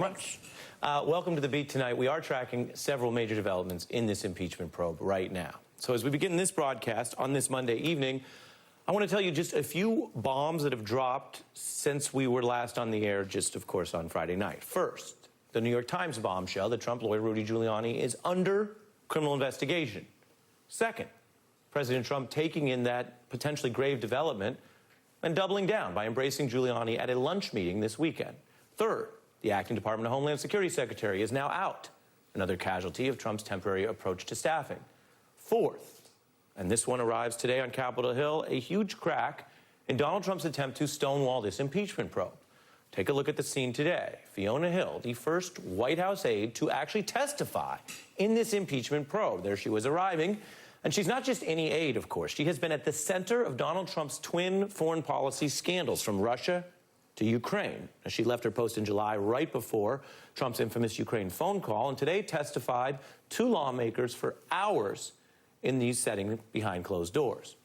Much. Welcome to The Beat tonight. We are tracking several major developments in this impeachment probe right now. So as we begin this broadcast on this Monday evening, I want to tell you just a few bombs that have dropped since we were last on the air, just, of course, on Friday night. First, the New York Times bombshell that Trump lawyer Rudy Giuliani is under criminal investigation. Second, President Trump taking in that potentially grave development and doubling down by embracing Giuliani at a lunch meeting this weekend. Third, the acting Department of Homeland Security Secretary is now out, another casualty of Trump's temporary approach to staffing. Fourth, and this one arrives today on Capitol Hill, a huge crack in Donald Trump's attempt to stonewall this impeachment probe. Take a look at the scene today. Fiona Hill, the first White House aide to actually testify in this impeachment probe. There she was arriving. And she's not just any aide, of course. She has been at the center of Donald Trump's twin foreign policy scandals, from Russia to Ukraine. She left her post in July right before Trump's infamous Ukraine phone call, and today testified to lawmakers for hours in these settings behind closed doors.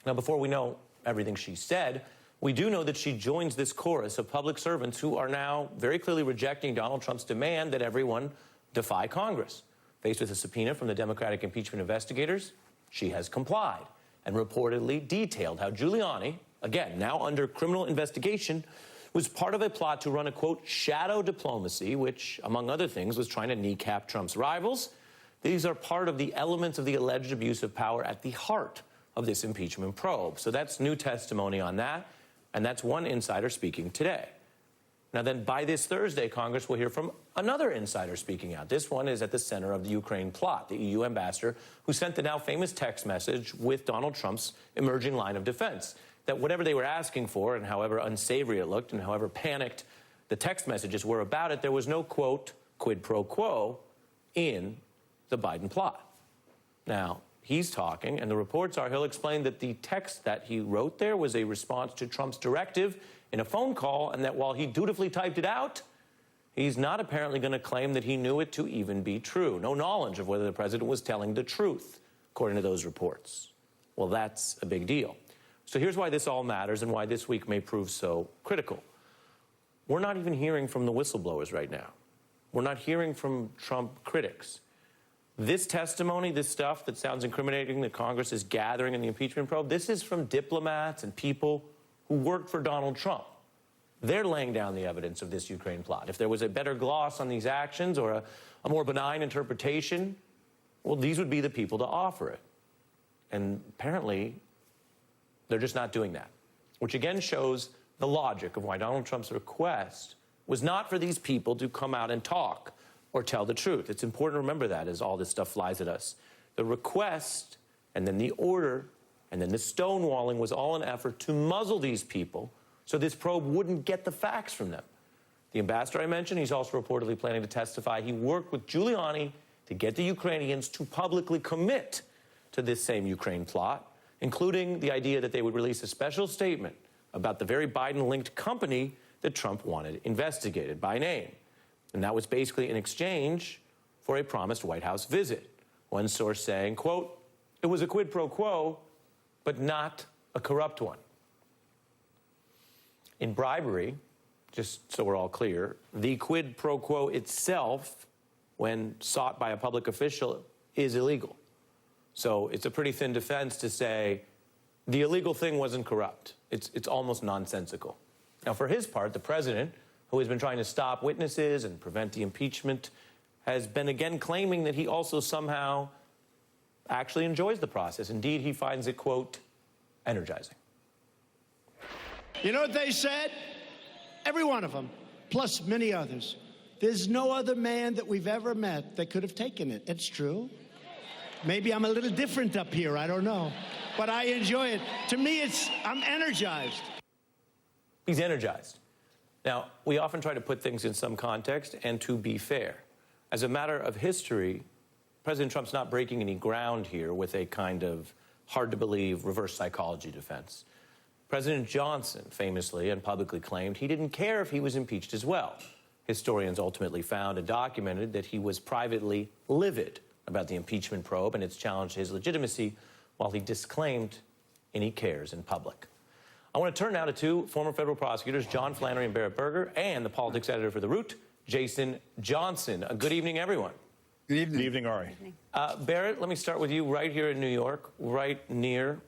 Now, before we know everything she said, we do know that she joins this chorus of public servants who are now very clearly rejecting Donald Trump's demand that everyone defy Congress. Faced with a subpoena from the Democratic impeachment investigators, she has complied and reportedly detailed how Giuliani, again, now under criminal investigation, was part of a plot to run a, quote, shadow diplomacy, which, among other things, was trying to kneecap Trump's rivals. These are part of the elements of the alleged abuse of power at the heart of this impeachment probe. So that's new testimony on that, and that's one insider speaking today. Now then, by this Thursday, Congress will hear from another insider speaking out. This one is at the center of the Ukraine plot, the EU ambassador who sent the now famous text message with Donald Trump's emerging line of defense, that whatever they were asking for, and however unsavory it looked, and however panicked the text messages were about it, there was no, quote, quid pro quo in the Biden plot. Now, he's talking, and the reports are he'll explain that the text that he wrote there was a response to Trump's directive in a phone call, and that while he dutifully typed it out, he's not apparently going to claim that he knew it to even be true. No knowledge of whether the president was telling the truth, according to those reports. Well, that's a big deal. So here's why this all matters and why this week may prove so critical. We're not even hearing from the whistleblowers right now. We're not hearing from Trump critics. This testimony, this stuff that sounds incriminating that Congress is gathering in the impeachment probe, this is from diplomats and people who worked for Donald Trump. They're laying down the evidence of this Ukraine plot. If there was a better gloss on these actions or a more benign interpretation, well, these would be the people to offer it. And apparently, they're just not doing that, which again shows the logic of why Donald Trump's request was not for these people to come out and talk or tell the truth. It's important to remember that as all this stuff flies at us. The request and then the order and then the stonewalling was all an effort to muzzle these people so this probe wouldn't get the facts from them. The ambassador I mentioned, he's also reportedly planning to testify. He worked with Giuliani to get the Ukrainians to publicly commit to this same Ukraine plot, including the idea that they would release a special statement about the very Biden-linked company that Trump wanted investigated by name. And that was basically in exchange for a promised White House visit. One source saying, quote, it was a quid pro quo, but not a corrupt one. In bribery, just so we're all clear, the quid pro quo itself, when sought by a public official, is illegal. So it's a pretty thin defense to say the illegal thing wasn't corrupt. It's almost nonsensical. Now, for his part, the president, who has been trying to stop witnesses and prevent the impeachment, has been again claiming that he also somehow actually enjoys the process. Indeed, he finds it, quote, energizing. You know what they said? Every one of them, plus many others. There's no other man that we've ever met that could have taken it. It's true. Maybe I'm a little different up here, I don't know. But I enjoy it. To me, I'm energized. He's energized. Now, we often try to put things in some context, and to be fair, as a matter of history, President Trump's not breaking any ground here with a kind of hard-to-believe reverse psychology defense. President Johnson famously and publicly claimed he didn't care if he was impeached as well. Historians ultimately found and documented that he was privately livid about the impeachment probe and its challenge to his legitimacy, while he disclaimed any cares in public. I want to turn now to two former federal prosecutors, Flannery and Berit Berger, and the politics editor for The Root, Jason Johnson. Good evening, everyone. Good evening. Good evening, Ari. Barrett, let me start with you right here in New York, right near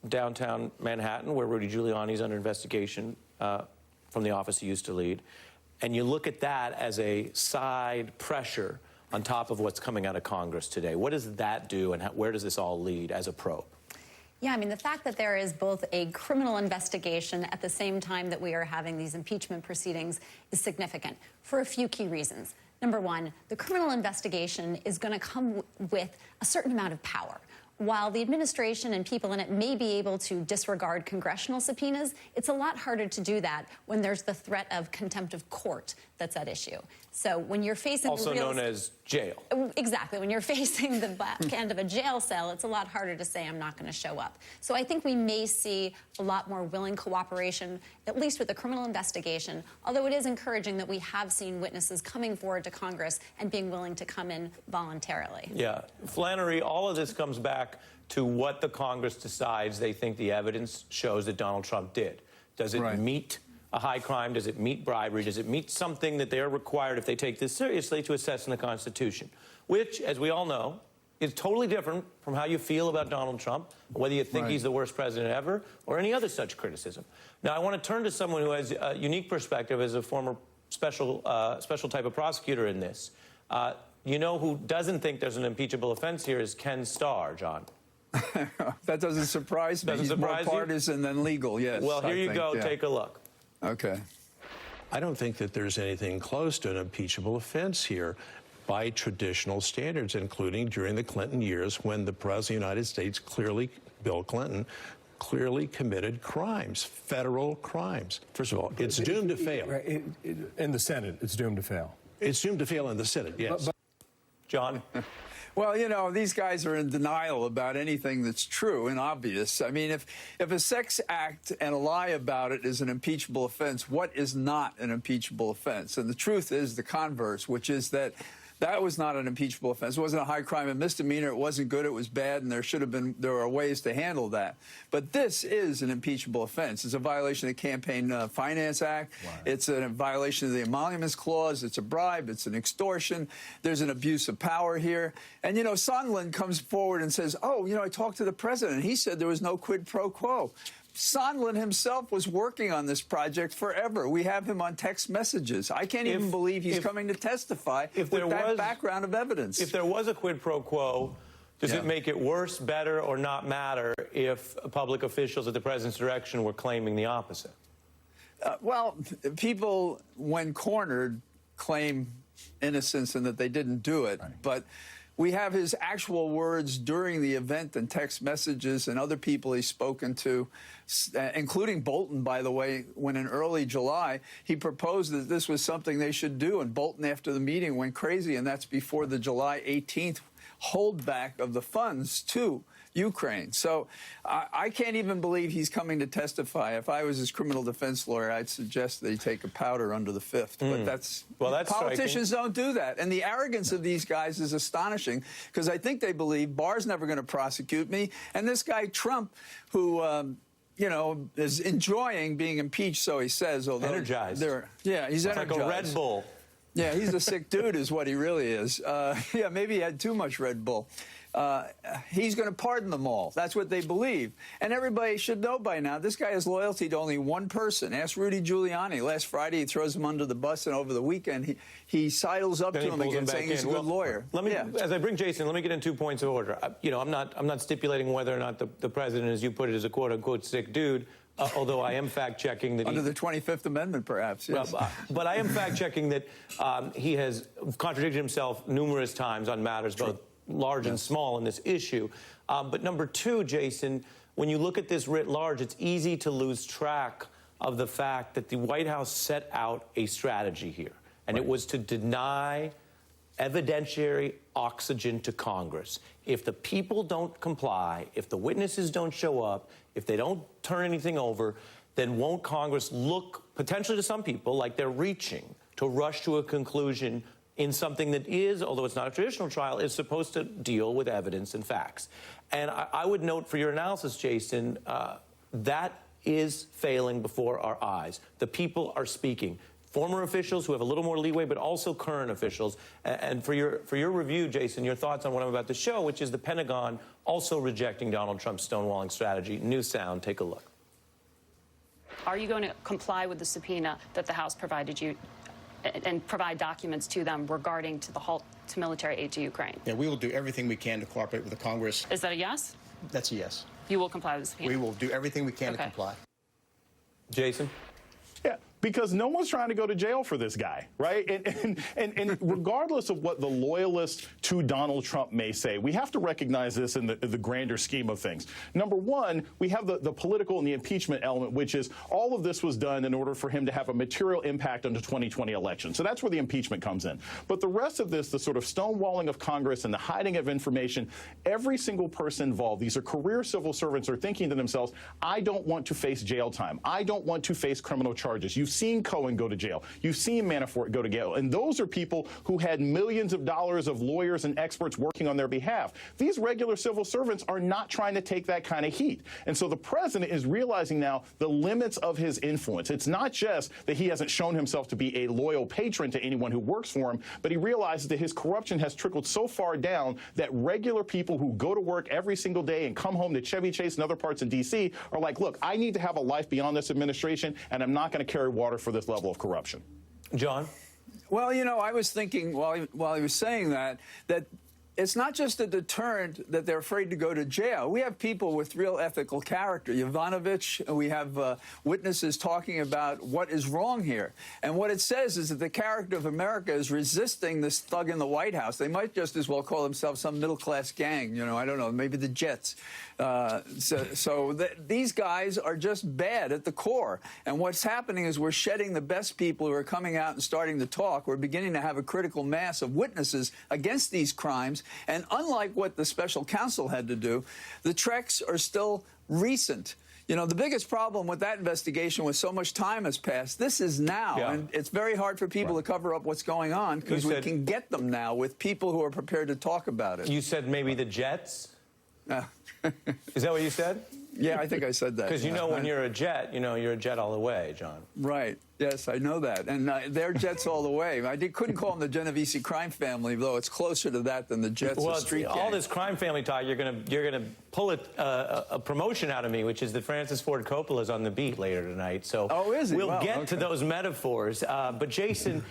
downtown Manhattan, where Rudy Giuliani is under investigation from the office he used to lead. And you look at that as a side pressure on top of what's coming out of Congress today. What does that do, and where does this all lead as a probe? Yeah, I mean, the fact that there is both a criminal investigation at the same time that we are having these impeachment proceedings is significant for a few key reasons. Number one, the criminal investigation is going to come with a certain amount of power. While the administration and people in it may be able to disregard congressional subpoenas, it's a lot harder to do that when there's the threat of contempt of court that's at issue. So when you're facing also known as jail. Exactly. When you're facing the back end of a jail cell, it's a lot harder to say, I'm not going to show up. So I think we may see a lot more willing cooperation, at least with the criminal investigation, although it is encouraging that we have seen witnesses coming forward to Congress and being willing to come in voluntarily. Yeah. Flannery, all of this comes back to what the Congress decides they think the evidence shows that Donald Trump did. Does it meet a high crime? Does it meet bribery? Does it meet something that they are required, if they take this seriously, to assess in the Constitution? Which, as we all know, is totally different from how you feel about Donald Trump, whether you think he's the worst president ever, or any other such criticism. Now, I want to turn to someone who has a unique perspective as a former special type of prosecutor in this. You know who doesn't think there's an impeachable offense here is Ken Starr, John. That doesn't surprise me. He's more partisan than legal, yes. Well, here you go. Take a look. Okay. I don't think that there's anything close to an impeachable offense here by traditional standards, including during the Clinton years when the President of the United States, Bill Clinton, clearly committed crimes, federal crimes. First of all, it's doomed to fail. In the Senate, it's doomed to fail. It's doomed to fail in the Senate, yes. John? Well, you know, these guys are in denial about anything that's true and obvious. I mean, if a sex act and a lie about it is an impeachable offense, what is not an impeachable offense? And the truth is the converse, which is that that was not an impeachable offense. It wasn't a high crime and misdemeanor. It wasn't good. It was bad. And there are ways to handle that. But this is an impeachable offense. It's a violation of the Campaign Finance Act. It's a violation of the Emoluments Clause. It's a bribe. It's an extortion. There's an abuse of power here. And, you know, Sondland comes forward and says, oh, you know, I talked to the president. He said there was no quid pro quo. Sondland himself was working on this project forever. We have him on text messages. I can't even believe he's coming to testify with that background of evidence. If there was a quid pro quo, does it make it worse, better, or not matter if public officials at the president's direction were claiming the opposite? Well, people, when cornered, claim innocence and that they didn't do it. But we have his actual words during the event and text messages and other people he's spoken to, including Bolton, by the way, when in early July, he proposed that this was something they should do. And Bolton, after the meeting, went crazy. And that's before the July 18th holdback of the funds to Ukraine. So I can't even believe he's coming to testify. If I was his criminal defense lawyer, I'd suggest that he take a powder under the fifth. But that's politicians don't do that. And the arrogance of these guys is astonishing, because I think they believe Barr's never going to prosecute me. And this guy Trump, who you know, is enjoying being impeached, so he says. Although energized. Yeah, he's energized. Like a Red Bull. Yeah, he's a sick dude is what he really is. Yeah, maybe he had too much Red Bull. He's going to pardon them all. That's what they believe. And everybody should know by now, this guy has loyalty to only one person. Ask Rudy Giuliani. Last Friday, he throws him under the bus, and over the weekend, he sidles up to him again, saying he's a good lawyer. Let me, as I bring Jason, let me get in 2 points of order. You know, I'm not stipulating whether or not the president, as you put it, is a quote-unquote sick dude. Although I am fact-checking that under the 25th Amendment, perhaps. Yes. But I am fact-checking that he has contradicted himself numerous times on matters both large and small in this issue. But number two, Jason, when you look at this writ large, it's easy to lose track of the fact that the White House set out a strategy here, and it was to deny evidentiary oxygen to Congress. If the people don't comply, if the witnesses don't show up, if they don't turn anything over, then won't Congress look potentially to some people like they're reaching to rush to a conclusion in something that is, although it's not a traditional trial, is supposed to deal with evidence and facts. And I would note for your analysis, Jason, that is failing before our eyes. The people are speaking. former officials who have a little more leeway, but also current officials. And for your review, Jason, your thoughts on what I'm about to show, which is the Pentagon also rejecting Donald Trump's stonewalling strategy. New sound. Take a look. Are you going to comply with the subpoena that the House provided you and provide documents to them regarding to the halt to military aid to Ukraine? Yeah, we will do everything we can to cooperate with the Congress. Is that a yes? That's a yes. You will comply with the subpoena? We will do everything we can to comply. Jason? Yeah, because no one's trying to go to jail for this guy, right? And regardless of what the loyalists to Donald Trump may say, we have to recognize this in the grander scheme of things. Number one, we have the political and the impeachment element, which is all of this was done in order for him to have a material impact on the 2020 election. So that's where the impeachment comes in. But the rest of this, the sort of stonewalling of Congress and the hiding of information, every single person involved, these are career civil servants, are thinking to themselves, I don't want to face jail time. I don't want to face criminal charges. You've seen Cohen go to jail. You've seen Manafort go to jail. And those are people who had millions of dollars of lawyers and experts working on their behalf. These regular civil servants are not trying to take that kind of heat. And so the president is realizing now the limits of his influence. It's not just that he hasn't shown himself to be a loyal patron to anyone who works for him, but he realizes that his corruption has trickled so far down that regular people who go to work every single day and come home to Chevy Chase and other parts in D.C. are like, look, I need to have a life beyond this administration, and I'm not going to carry water for this level of corruption. John? Well, you know, I was thinking while he was saying that it's not just a deterrent that they're afraid to go to jail. We have people with real ethical character. Yovanovitch, we have witnesses talking about what is wrong here. And what it says is that the character of America is resisting this thug in the White House. They might just as well call themselves some middle-class gang, you know, I don't know, maybe the Jets. These guys are just bad at the core. And what's happening is we're shedding the best people who are coming out and starting to talk. We're beginning to have a critical mass of witnesses against these crimes. And unlike what the special counsel had to do, the treks are still recent. You know, the biggest problem with that investigation was so much time has passed. This is now, and it's very hard for people to cover up what's going on because we can get them now with people who are prepared to talk about it. You said maybe the Jets? Is that what you said? Yeah, I think I said that. Because you know when you're a Jet, you know you're a Jet all the way, John. Right. Yes, I know that. And they're Jets all the way. Couldn't call them the Genovese crime family, though it's closer to that than the Jets or street gang. All this crime family talk, you're gonna pull a promotion out of me, which is that Francis Ford Coppola is on the beat later tonight. So is he? We'll get to those metaphors. But Jason,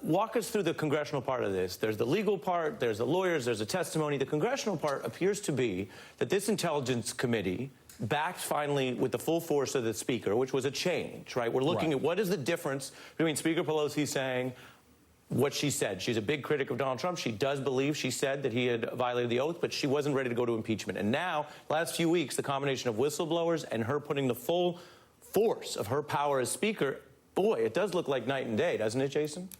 walk us through the congressional part of this. There's the legal part, there's the lawyers, there's the testimony. The congressional part appears to be that this Intelligence Committee backed finally with the full force of the Speaker, which was a change, right? We're looking at what is the difference between Speaker Pelosi saying what she said. She's a big critic of Donald Trump. She does believe, she said, that he had violated the oath, but she wasn't ready to go to impeachment. And now, last few weeks, the combination of whistleblowers and her putting the full force of her power as Speaker, boy, it does look like night and day, doesn't it, Jason?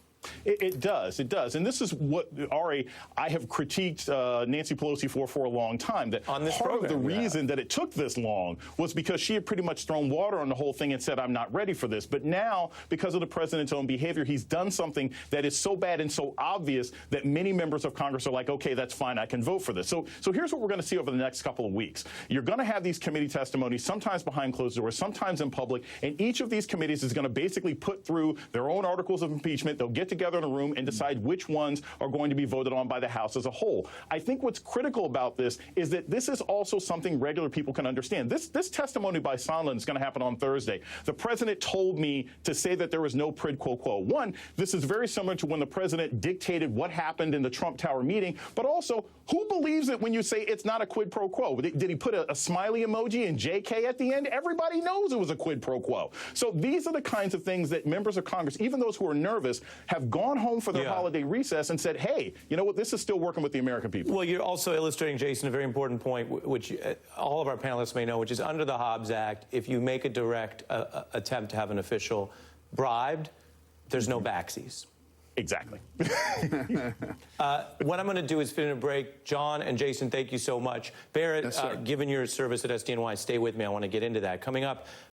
It does. And this is what, Ari, I have critiqued Nancy Pelosi for a long time. That on this part program, of the reason that it took this long was because she had pretty much thrown water on the whole thing and said, I'm not ready for this. But now, because of the president's own behavior, he's done something that is so bad and so obvious that many members of Congress are like, okay, that's fine, I can vote for this. So here's what we're going to see over the next couple of weeks. You're going to have these committee testimonies, sometimes behind closed doors, sometimes in public, and each of these committees is going to basically put through their own articles of impeachment. They'll get together in a room and decide which ones are going to be voted on by the House as a whole. I think what's critical about this is that this is also something regular people can understand. This testimony by Sondland is going to happen on Thursday. The president told me to say that there was no quid pro quo. One, this is very similar to when the president dictated what happened in the Trump Tower meeting, but also, who believes it when you say it's not a quid pro quo? Did he put a smiley emoji and JK at the end? Everybody knows it was a quid pro quo. So these are the kinds of things that members of Congress, even those who are nervous, have gone home for their holiday recess and said, hey, you know what, this is still working with the American people. Well, you're also illustrating, Jason, a very important point, which all of our panelists may know, which is under the Hobbs Act, if you make a direct attempt to have an official bribed, there's no backsies. Exactly. What I'm going to do is fit in a break. John and Jason, thank you so much. Barrett, Yes, given your service at SDNY, stay with me. I want to get into that. Coming up,